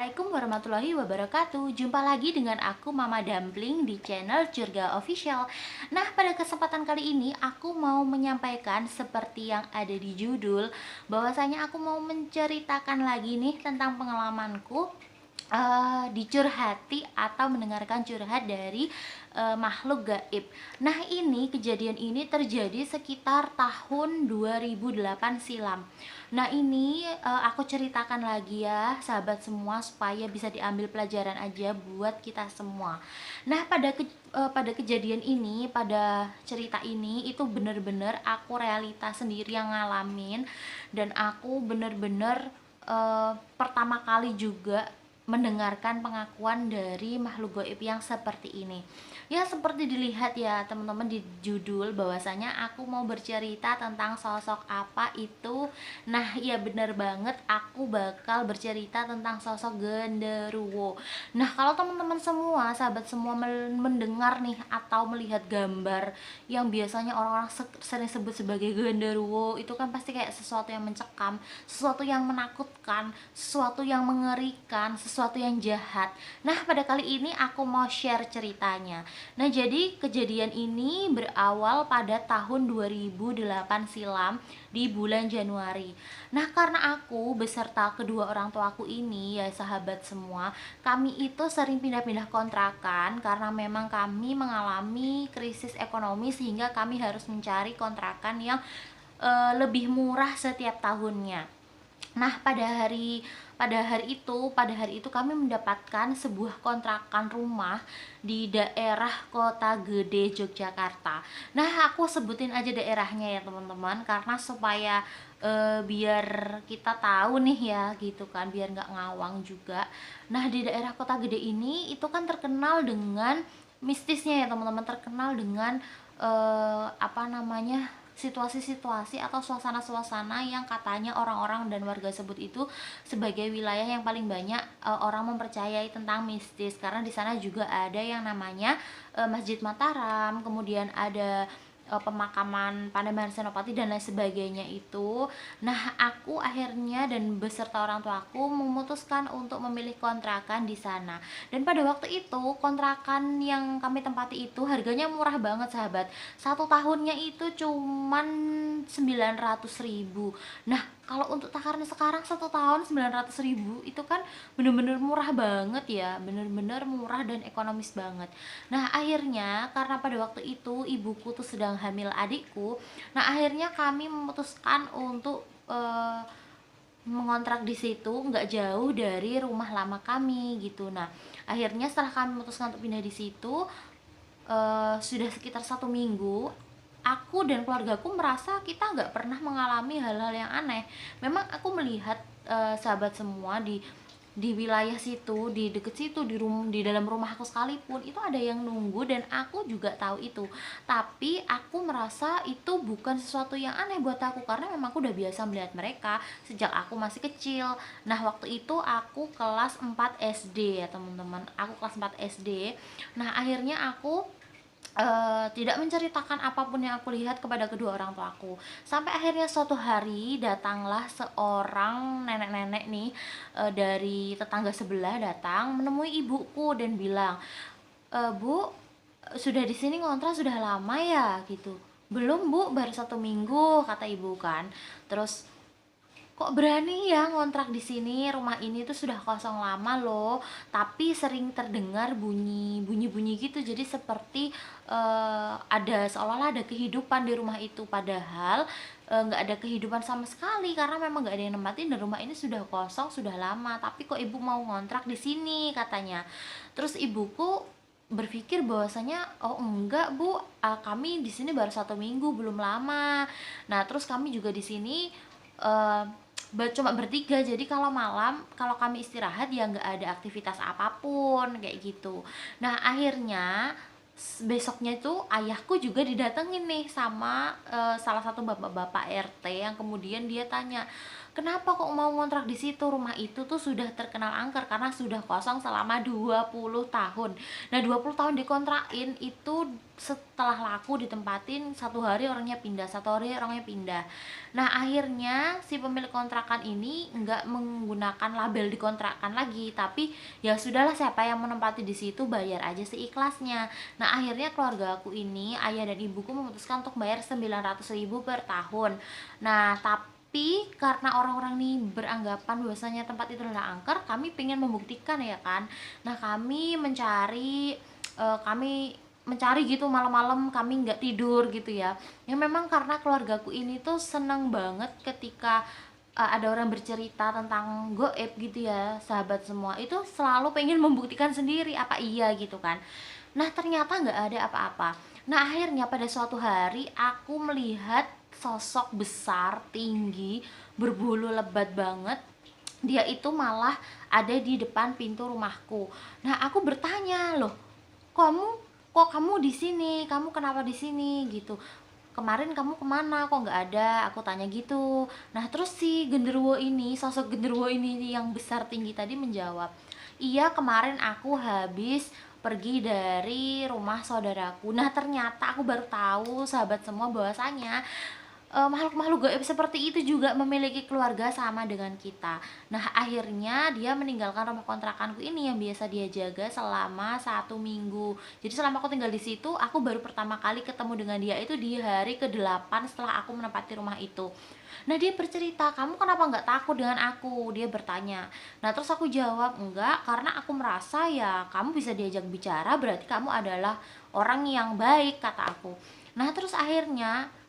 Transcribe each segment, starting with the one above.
Assalamualaikum warahmatullahi wabarakatuh. Jumpa lagi dengan aku Mama Dumpling di channel Curga Official. Nah, pada kesempatan kali ini aku mau menyampaikan seperti yang ada di judul, bahwasanya aku mau menceritakan lagi nih tentang pengalamanku dicurhati atau mendengarkan curhat dari makhluk gaib. Nah, ini kejadian ini terjadi sekitar tahun 2008 silam. Nah, ini aku ceritakan lagi ya, sahabat semua, supaya bisa diambil pelajaran aja buat kita semua. Nah, pada kejadian ini, pada cerita ini itu bener-bener aku realita sendiri yang ngalamin, dan aku bener-bener pertama kali juga mendengarkan pengakuan dari makhluk gaib yang seperti ini. Ya, seperti dilihat ya teman-teman di judul, bahwasanya aku mau bercerita tentang sosok apa itu. Nah, iya benar banget, aku bakal bercerita tentang sosok genderuwo. Nah, kalau teman-teman semua, sahabat semua mendengar nih atau melihat gambar yang biasanya orang-orang sering sebut sebagai genderuwo, itu kan pasti kayak sesuatu yang mencekam, sesuatu yang menakutkan, sesuatu yang mengerikan, sesuatu yang jahat. Nah, pada kali ini aku mau share ceritanya. Nah, jadi kejadian ini berawal pada tahun 2008 silam di bulan Januari. Nah, karena aku beserta kedua orang tuaku ini, ya sahabat semua, kami itu sering pindah-pindah kontrakan karena memang kami mengalami krisis ekonomi sehingga kami harus mencari kontrakan yang lebih murah setiap tahunnya. Nah, pada hari itu kami mendapatkan sebuah kontrakan rumah di daerah Kota Gede, Yogyakarta. Nah, aku sebutin aja daerahnya ya teman-teman, karena supaya biar kita tahu nih ya gitu kan, biar nggak ngawang juga. Nah, di daerah Kota Gede ini itu kan terkenal dengan mistisnya ya teman-teman, terkenal dengan apa namanya, situasi-situasi atau suasana-suasana yang katanya orang-orang dan warga sebut itu sebagai wilayah yang paling banyak orang mempercayai tentang mistis, karena di sana juga ada yang namanya Masjid Mataram, kemudian ada pemakaman Panembahan Senopati dan lain sebagainya itu. Nah, aku akhirnya dan beserta orang tuaku memutuskan untuk memilih kontrakan di sana. Dan pada waktu itu kontrakan yang kami tempati itu harganya murah banget sahabat. Satu tahunnya itu cuman 900.000. Nah, kalau untuk takaran sekarang satu tahun 900.000 itu kan bener-bener murah banget ya, bener-bener murah dan ekonomis banget. Nah, akhirnya karena pada waktu itu ibuku tuh sedang hamil adikku, nah akhirnya kami memutuskan untuk mengontrak di situ nggak jauh dari rumah lama kami gitu. Nah, akhirnya setelah kami memutuskan untuk pindah di situ, sudah sekitar 1 minggu, aku dan keluargaku merasa kita nggak pernah mengalami hal-hal yang aneh. Memang aku melihat sahabat semua di wilayah situ, di deket situ, di dalam rumah aku sekalipun itu ada yang nunggu, dan aku juga tahu itu. Tapi aku merasa itu bukan sesuatu yang aneh buat aku, karena memang aku udah biasa melihat mereka sejak aku masih kecil. Nah, waktu itu aku kelas 4 SD ya teman-teman, aku kelas 4 SD. Nah, akhirnya aku tidak menceritakan apapun yang aku lihat kepada kedua orang tuaku. Sampai akhirnya suatu hari datanglah seorang nenek-nenek nih, dari tetangga sebelah datang menemui ibuku dan bilang, Bu, sudah di sini ngontrak sudah lama ya gitu. Belum Bu, baru 1 minggu kata ibu kan. Terus, kok berani ya ngontrak di sini? Rumah ini tuh sudah kosong lama loh, tapi sering terdengar bunyi-bunyi gitu. Jadi seperti ada, seolah-olah ada kehidupan di rumah itu, padahal nggak ada kehidupan sama sekali karena memang nggak ada yang nempatin dan rumah ini sudah kosong sudah lama. Tapi kok ibu mau ngontrak di sini katanya. Terus ibuku berpikir bahwasanya, oh enggak Bu, kami di sini baru 1 minggu, belum lama. Nah, terus kami juga di sini eh, cuma bertiga, jadi kalau malam kalau kami istirahat ya nggak ada aktivitas apapun kayak gitu. Nah, akhirnya besoknya itu ayahku juga didatengin nih sama salah satu bapak-bapak RT, yang kemudian dia tanya, kenapa kok mau ngontrak di situ? Rumah itu tuh sudah terkenal angker karena sudah kosong selama 20 tahun. Nah, 20 tahun dikontrakin itu setelah laku ditempatin, satu hari orangnya pindah, satu hari orangnya pindah. Nah, akhirnya si pemilik kontrakan ini nggak menggunakan label dikontrakkan lagi, tapi ya sudahlah, siapa yang menempati di situ bayar aja seikhlasnya. Nah, akhirnya keluarga aku ini, ayah dan ibuku memutuskan untuk bayar 900.000 per tahun. Nah, tapi karena orang-orang ini beranggapan bahwasanya tempat itu adalah angker, kami pengen membuktikan ya kan. Nah, kami mencari gitu malam-malam, kami nggak tidur gitu ya. Ya memang karena keluargaku ini tuh seneng banget ketika ada orang bercerita tentang goib gitu ya, sahabat semua itu selalu pengen membuktikan sendiri apa iya gitu kan. Nah, ternyata nggak ada apa-apa. Nah, akhirnya pada suatu hari aku melihat sosok besar, tinggi, berbulu lebat banget. Dia itu malah ada di depan pintu rumahku. Nah, aku bertanya, "Loh, kamu kok kamu di sini? Kamu kenapa di sini?" gitu. "Kemarin kamu kemana? Kok nggak ada?" Aku tanya gitu. Nah, terus si genderuwo ini, sosok genderuwo ini yang besar tinggi tadi menjawab, "Iya, kemarin aku habis pergi dari rumah saudaraku." Nah, ternyata aku baru tahu sahabat semua bahwasanya makhluk-makhluk gaib seperti itu juga memiliki keluarga sama dengan kita. Nah, akhirnya dia meninggalkan rumah kontrakanku ini yang biasa dia jaga selama 1 minggu. Jadi selama aku tinggal di situ, aku baru pertama kali ketemu dengan dia itu di hari ke-8 setelah aku menempati rumah itu. Nah, dia bercerita, "Kamu kenapa nggak takut dengan aku?" Dia bertanya. Nah, terus aku jawab, "Enggak, karena aku merasa ya kamu bisa diajak bicara, berarti kamu adalah orang yang baik," kata aku. Nah, terus akhirnya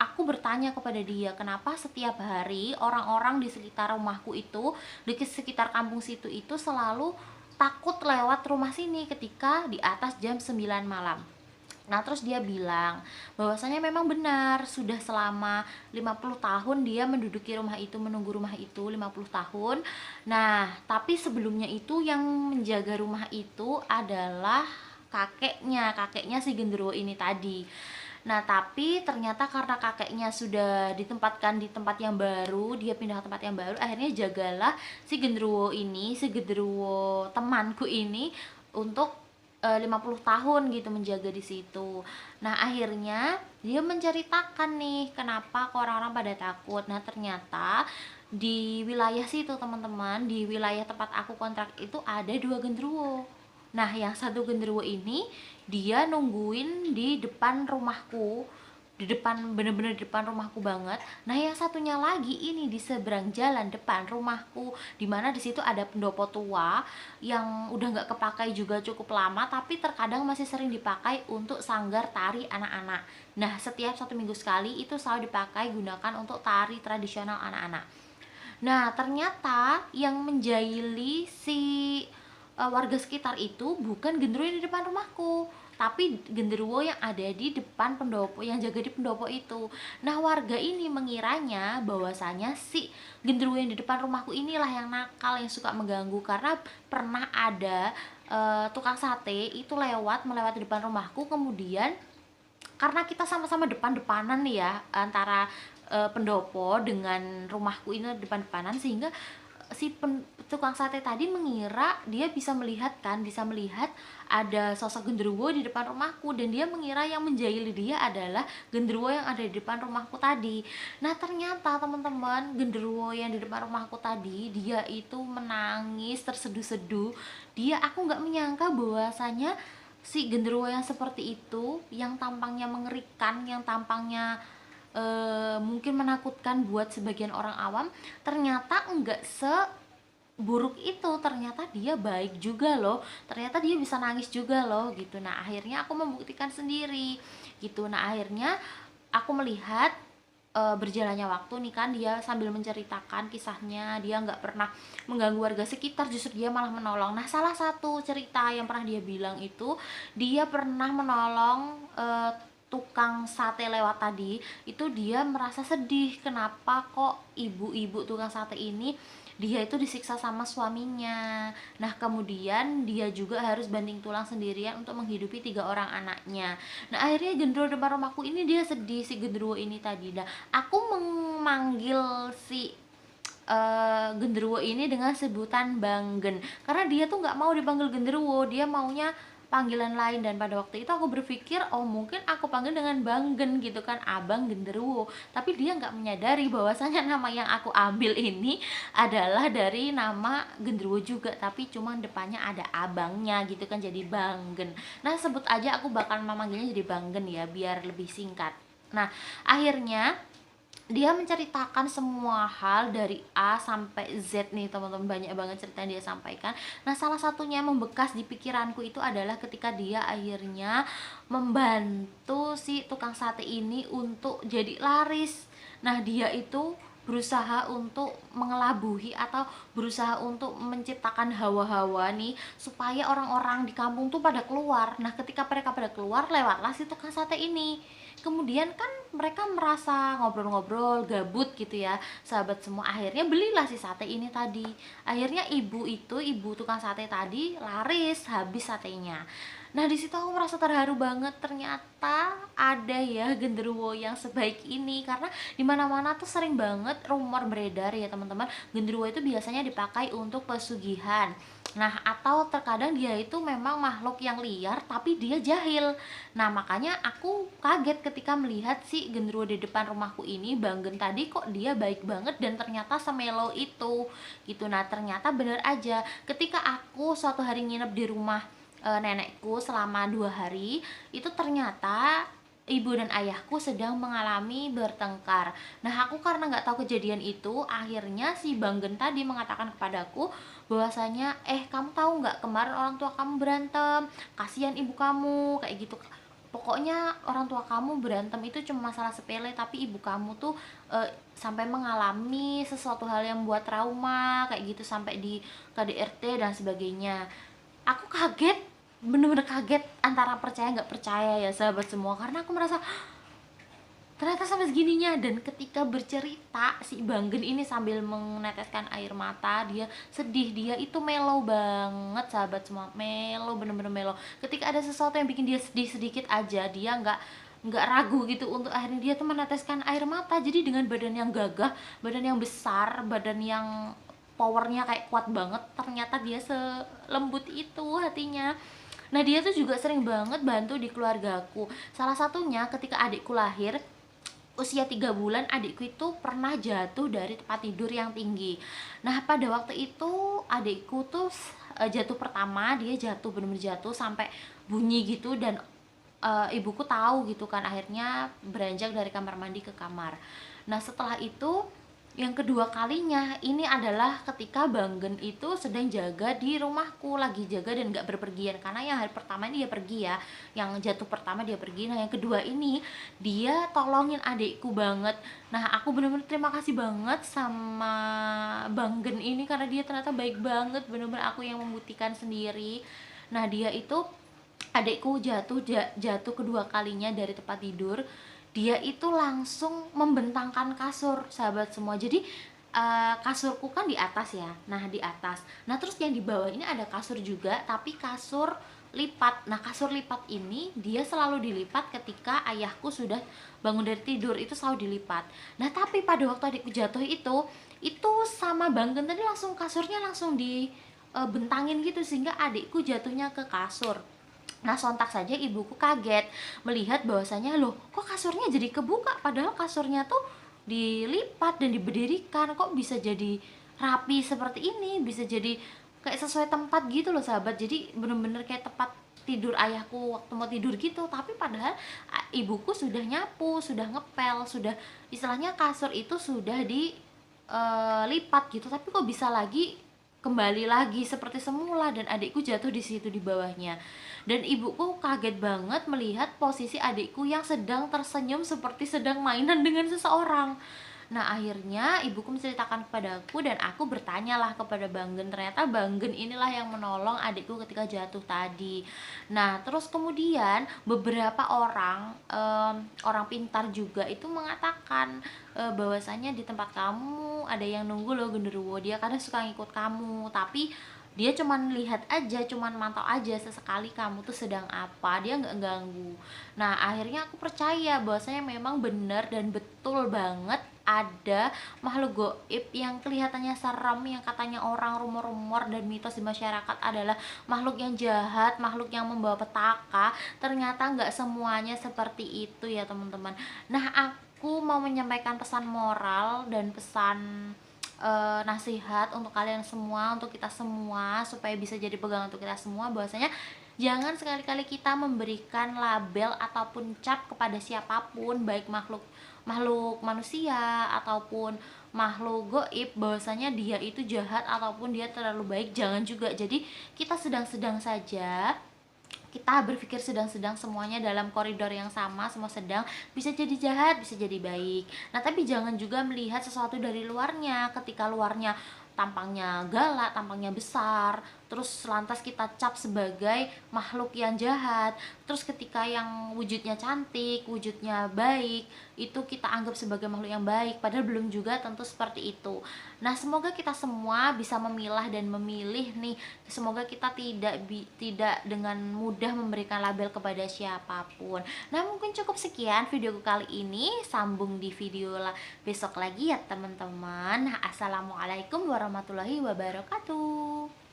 aku bertanya kepada dia, kenapa setiap hari orang-orang di sekitar rumahku itu, di sekitar kampung situ itu selalu takut lewat rumah sini ketika di atas jam 9 malam. Nah, terus dia bilang bahwasanya memang benar, sudah selama 50 tahun dia menduduki rumah itu, menunggu rumah itu 50 tahun. Nah, tapi sebelumnya itu yang menjaga rumah itu adalah kakeknya si genderuwo ini tadi. Nah, tapi ternyata karena kakeknya sudah ditempatkan di tempat yang baru, dia pindah ke tempat yang baru, akhirnya jagalah si genderuwo ini, si genderuwo temanku ini untuk 50 tahun gitu menjaga di situ. Nah, akhirnya dia menceritakan nih kenapa kok orang-orang pada takut. Nah, ternyata di wilayah situ teman-teman, di wilayah tempat aku kontrak itu ada 2 genderuwo. Nah, yang satu genderuwo ini dia nungguin di depan rumahku, di depan, bener-bener di depan rumahku banget. Nah, yang satunya lagi ini di seberang jalan depan rumahku, dimana di situ ada pendopo tua yang udah nggak kepakai juga cukup lama, tapi terkadang masih sering dipakai untuk sanggar tari anak-anak. Nah, setiap 1 minggu sekali itu selalu dipakai gunakan untuk tari tradisional anak-anak. Nah, ternyata yang menjahili si warga sekitar itu bukan genderuwo yang di depan rumahku, tapi genderuwo yang ada di depan pendopo, yang jaga di pendopo itu. Nah, warga ini mengiranya bahwasanya si genderuwo yang di depan rumahku inilah yang nakal, yang suka mengganggu, karena pernah ada tukang sate itu melewati depan rumahku, kemudian karena kita sama-sama depan-depanan nih ya, antara pendopo dengan rumahku ini depan-depanan, sehingga si tukang sate tadi mengira dia bisa melihat ada sosok genderuwo di depan rumahku, dan dia mengira yang menjahili dia adalah genderuwo yang ada di depan rumahku tadi. Nah, ternyata teman-teman, genderuwo yang di depan rumahku tadi dia itu menangis terseduh-seduh. Aku nggak menyangka bahwasanya si genderuwo yang seperti itu, yang tampangnya mengerikan, yang tampangnya mungkin menakutkan buat sebagian orang awam, ternyata enggak seburuk itu. Ternyata dia baik juga loh, ternyata dia bisa nangis juga loh gitu. Nah, akhirnya aku membuktikan sendiri gitu. Nah, akhirnya aku melihat berjalannya waktu nih kan, dia sambil menceritakan kisahnya, dia nggak pernah mengganggu warga sekitar, justru dia malah menolong. Nah, salah satu cerita yang pernah dia bilang itu, dia pernah menolong tukang sate lewat tadi. Itu dia merasa sedih, kenapa kok ibu-ibu tukang sate ini dia itu disiksa sama suaminya. Nah, kemudian dia juga harus banting tulang sendirian untuk menghidupi 3 orang anaknya. Nah, akhirnya genderuwo depan rumahku ini dia sedih, si genderuwo ini tadi. Nah, aku memanggil si genderuwo ini dengan sebutan Banggen, karena dia tuh nggak mau dipanggil genderuwo, dia maunya panggilan lain. Dan pada waktu itu aku berpikir, oh mungkin aku panggil dengan Banggen gitu kan, abang genderuwo. Tapi dia nggak menyadari bahwasanya nama yang aku ambil ini adalah dari nama genderuwo juga, tapi cuma depannya ada abangnya gitu kan, jadi Banggen. Nah sebut aja aku bakal memanggilnya jadi Banggen ya, biar lebih singkat. Nah akhirnya dia menceritakan semua hal dari A sampai Z nih teman-teman, banyak banget cerita yang dia sampaikan. Nah salah satunya yang membekas di pikiranku itu adalah ketika dia akhirnya membantu si tukang sate ini untuk jadi laris. Nah dia itu berusaha untuk mengelabuhi atau berusaha untuk menciptakan hawa-hawa nih supaya orang-orang di kampung tuh pada keluar. Nah ketika mereka pada keluar, lewatlah si tukang sate ini. Kemudian kan mereka merasa ngobrol-ngobrol gabut gitu ya sahabat semua, akhirnya belilah si sate ini tadi. Akhirnya ibu tukang sate tadi laris habis satenya. Nah di situ aku merasa terharu banget, ternyata ada ya genderuwo yang sebaik ini. Karena dimana-mana tuh sering banget rumor beredar ya teman-teman, genderuwo itu biasanya dipakai untuk pesugihan. Nah atau terkadang dia itu memang makhluk yang liar tapi dia jahil. Nah makanya aku kaget ketika melihat si genderuwo di depan rumahku ini, Banggen tadi, kok dia baik banget dan ternyata semelo itu gitu. Nah ternyata bener aja, ketika aku suatu hari nginep di rumah nenekku selama 2 hari, itu ternyata ibu dan ayahku sedang mengalami bertengkar. Nah aku karena nggak tahu kejadian itu, akhirnya si Banggen tadi mengatakan kepadaku bahwasanya, kamu tahu nggak kemarin orang tua kamu berantem, kasihan ibu kamu kayak gitu. Pokoknya orang tua kamu berantem itu cuma masalah sepele, tapi ibu kamu tuh sampai mengalami sesuatu hal yang membuat trauma kayak gitu, sampai di KDRT dan sebagainya. Aku kaget, bener-bener kaget antara percaya nggak percaya ya sahabat semua, karena aku merasa ternyata sampai segininya. Dan ketika bercerita si Banggen ini sambil meneteskan air mata, dia sedih, dia itu mellow banget sahabat semua, mellow, bener-bener mellow. Ketika ada sesuatu yang bikin dia sedih sedikit aja, dia nggak ragu gitu untuk akhirnya dia tuh meneteskan air mata. Jadi dengan badan yang gagah, badan yang besar, badan yang powernya kayak kuat banget, ternyata dia selembut itu hatinya. Nah dia tuh juga sering banget bantu di keluargaku. Salah satunya ketika adikku lahir, usia 3 bulan, adikku itu pernah jatuh dari tempat tidur yang tinggi. Nah pada waktu itu adikku tuh jatuh pertama, dia jatuh bener-bener jatuh sampai bunyi gitu. Dan ibuku tahu gitu kan, akhirnya beranjak dari kamar mandi ke kamar. Nah setelah itu yang kedua kalinya ini adalah ketika Banggen itu sedang jaga di rumahku, lagi jaga dan gak berpergian. Karena yang hari pertama ini dia pergi ya, yang jatuh pertama dia pergi. Nah yang kedua ini dia tolongin adikku banget. Nah aku bener-bener terima kasih banget sama Banggen ini, karena dia ternyata baik banget, bener-bener aku yang membuktikan sendiri. Nah dia itu, adikku jatuh kedua kalinya dari tempat tidur, dia itu langsung membentangkan kasur sahabat semua. Jadi kasurku kan di atas ya, nah di atas, nah terus yang di bawah ini ada kasur juga, tapi kasur lipat. Nah kasur lipat ini dia selalu dilipat ketika ayahku sudah bangun dari tidur, itu selalu dilipat. Nah tapi pada waktu adikku jatuh itu sama Banggen tadi langsung kasurnya langsung dibentangin gitu, sehingga adikku jatuhnya ke kasur. Nah sontak saja ibuku kaget melihat bahwasanya, loh kok kasurnya jadi kebuka, padahal kasurnya tuh dilipat dan diberdirikan, kok bisa jadi rapi seperti ini, bisa jadi kayak sesuai tempat gitu loh sahabat. Jadi bener-bener kayak tempat tidur ayahku waktu mau tidur gitu. Tapi padahal ibuku sudah nyapu, sudah ngepel, sudah istilahnya kasur itu sudah dilipat gitu, tapi kok bisa lagi kembali lagi seperti semula dan adikku jatuh di situ di bawahnya. Dan ibuku kaget banget melihat posisi adikku yang sedang tersenyum seperti sedang mainan dengan seseorang. Nah akhirnya ibuku menceritakan kepadaku dan aku bertanyalah kepada Banggen. Ternyata Banggen inilah yang menolong adikku ketika jatuh tadi. Nah terus kemudian beberapa orang pintar juga itu mengatakan bahwasanya di tempat kamu ada yang nunggu loh genderuwo, dia kadang suka ngikut kamu, tapi dia cuman lihat aja, cuman mantau aja sesekali kamu tuh sedang apa, dia nggak ganggu. Nah akhirnya aku percaya bahwasanya memang benar dan betul banget ada makhluk goib yang kelihatannya serem, yang katanya orang rumor-rumor dan mitos di masyarakat adalah makhluk yang jahat, makhluk yang membawa petaka. Ternyata nggak semuanya seperti itu ya teman-teman. Nah aku mau menyampaikan pesan moral dan pesan nasihat untuk kalian semua, untuk kita semua, supaya bisa jadi pegangan untuk kita semua, bahwasanya jangan sekali-kali kita memberikan label ataupun cap kepada siapapun, baik makhluk makhluk manusia ataupun makhluk goib, bahwasanya dia itu jahat ataupun dia terlalu baik. Jangan juga. Jadi kita sedang-sedang saja, kita berpikir sedang-sedang, semuanya dalam koridor yang sama, semua sedang, bisa jadi jahat, bisa jadi baik. Nah tapi jangan juga melihat sesuatu dari luarnya. Ketika luarnya tampangnya galak, tampangnya besar, terus lantas kita cap sebagai makhluk yang jahat. Terus ketika yang wujudnya cantik, wujudnya baik, itu kita anggap sebagai makhluk yang baik, padahal belum juga tentu seperti itu. Nah semoga kita semua bisa memilah dan memilih nih. Semoga kita tidak dengan mudah memberikan label kepada siapapun. Nah mungkin cukup sekian videoku kali ini, sambung di video besok lagi ya teman-teman. Assalamualaikum warahmatullahi wabarakatuh.